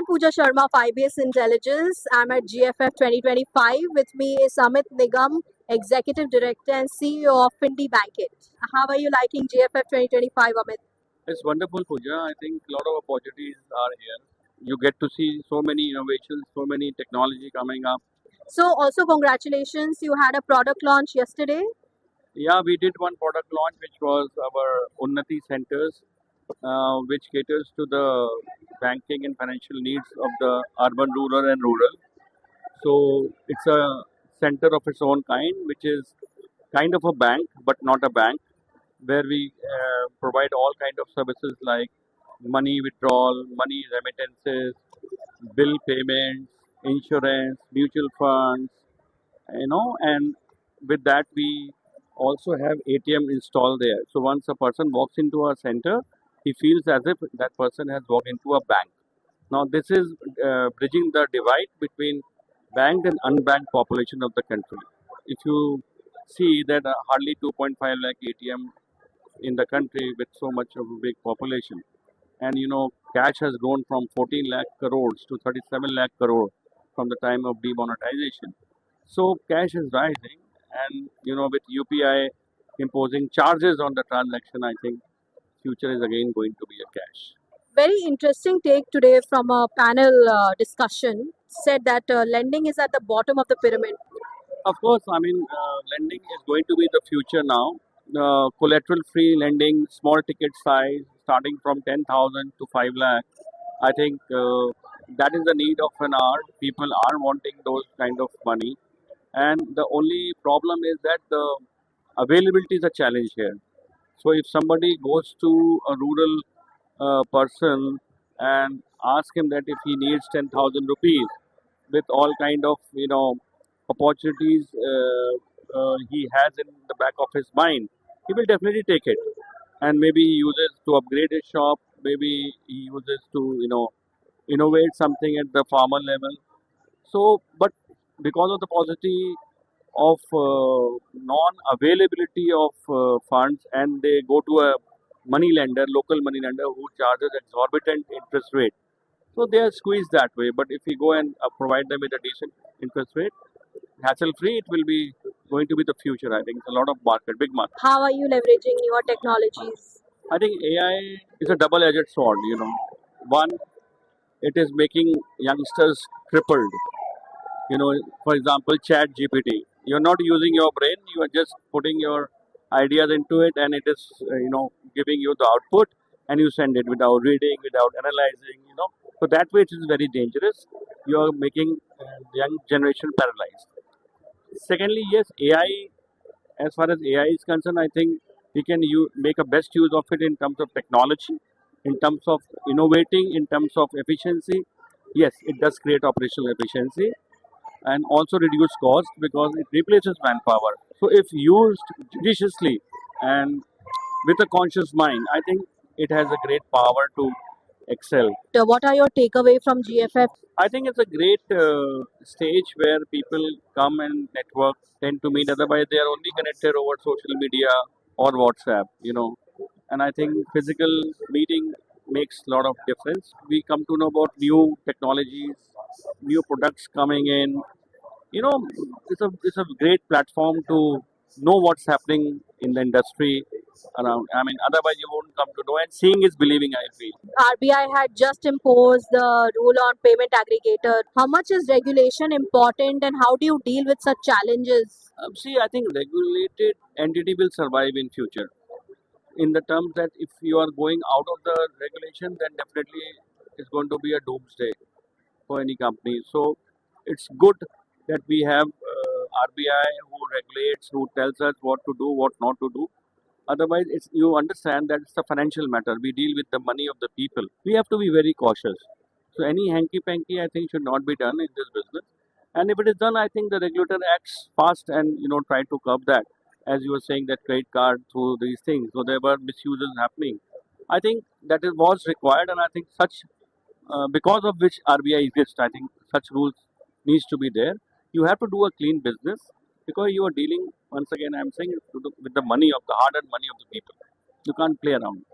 I'm Puja Sharma, 5BS Intelligence. I'm at GFF 2025. With me is Amit Nigam, Executive Director and CEO of Findi BANKIT. How are you liking GFF 2025, Amit? It's wonderful, Puja. I think a lot of opportunities are here. You get to see so many innovations, so many technology coming up. So, also congratulations, you had a product launch yesterday. Yeah, we did one product launch, which was our Unnati Centres, which caters to the banking and financial needs of the urban, rural, and rural. So it's a center of its own kind, which is kind of a bank, but not a bank, where we provide all kind of services like money withdrawal, money remittances, bill payments, insurance, mutual funds, and with that we also have ATM installed there. So once a person walks into our center, he feels as if that person has walked into a bank. Now this is bridging the divide between banked and unbanked population of the country. If you see that hardly 2.5 lakh ATM in the country with so much of a big population, and cash has grown from 14 lakh crores to 37 lakh crore from the time of demonetization. So cash is rising, and with UPI imposing charges on the transaction, I think future is again going to be a cash. Very interesting take today from a panel discussion. Said that lending is at the bottom of the pyramid. Of course, I mean, lending is going to be the future now. Collateral free lending, small ticket size, starting from 10,000 to 5 lakh. I think that is the need of an hour. People are wanting those kind of money. And the only problem is that the availability is a challenge here. So if somebody goes to a rural person and ask him that if he needs 10,000 rupees with all kind of opportunities he has in the back of his mind, he will definitely take it, and maybe he uses to upgrade his shop, maybe he uses to innovate something at the farmer level. So, but because of the paucity of non-availability of funds, and they go to a money lender, local money lender, who charges exorbitant interest rate. So they are squeezed that way. But if we go and provide them with a decent interest rate, hassle-free, it will be going to be the future. I think it's a lot of market, big market. How are you leveraging newer technologies? I think AI is a double-edged sword. One, it is making youngsters crippled. For example, Chat GPT. You're not using your brain. You are just putting your ideas into it, and it is giving you the output, and you send it without reading, without analyzing. So that way it is very dangerous. You are making young generation paralyzed. Secondly, yes, AI. As far as AI is concerned, I think we can make a best use of it in terms of technology, in terms of innovating, in terms of efficiency. Yes, it does create operational efficiency and also reduce cost because it replaces manpower. So if used judiciously and with a conscious mind, I think it has a great power to excel. What are your takeaway from GFF? I think it's a great stage where people come and network, tend to meet. Otherwise, they are only connected over social media or WhatsApp. And I think physical meeting makes a lot of difference. We come to know about new technologies, new products coming in. It's a great platform to know what's happening in the industry around. I mean, otherwise you won't come to know. And seeing is believing, I feel. RBI had just imposed the rule on payment aggregator. How much is regulation important and how do you deal with such challenges? See, I think regulated entity will survive in future. In the terms that if you are going out of the regulation, then definitely it's going to be a doomsday for any company. So it's good that we have RBI who regulates, who tells us what to do, what not to do. Otherwise, you understand that it's a financial matter. We deal with the money of the people. We have to be very cautious. So any hanky-panky, I think, should not be done in this business. And if it is done, I think the regulator acts fast and try to curb that. As you were saying, that credit card through these things, so there were misuses happening. I think that it was required, and I think such because of which RBI exists, I think such rules needs to be there. You have to do a clean business because you are dealing, once again, I'm saying, with the money of the hard-earned money of the people. You can't play around.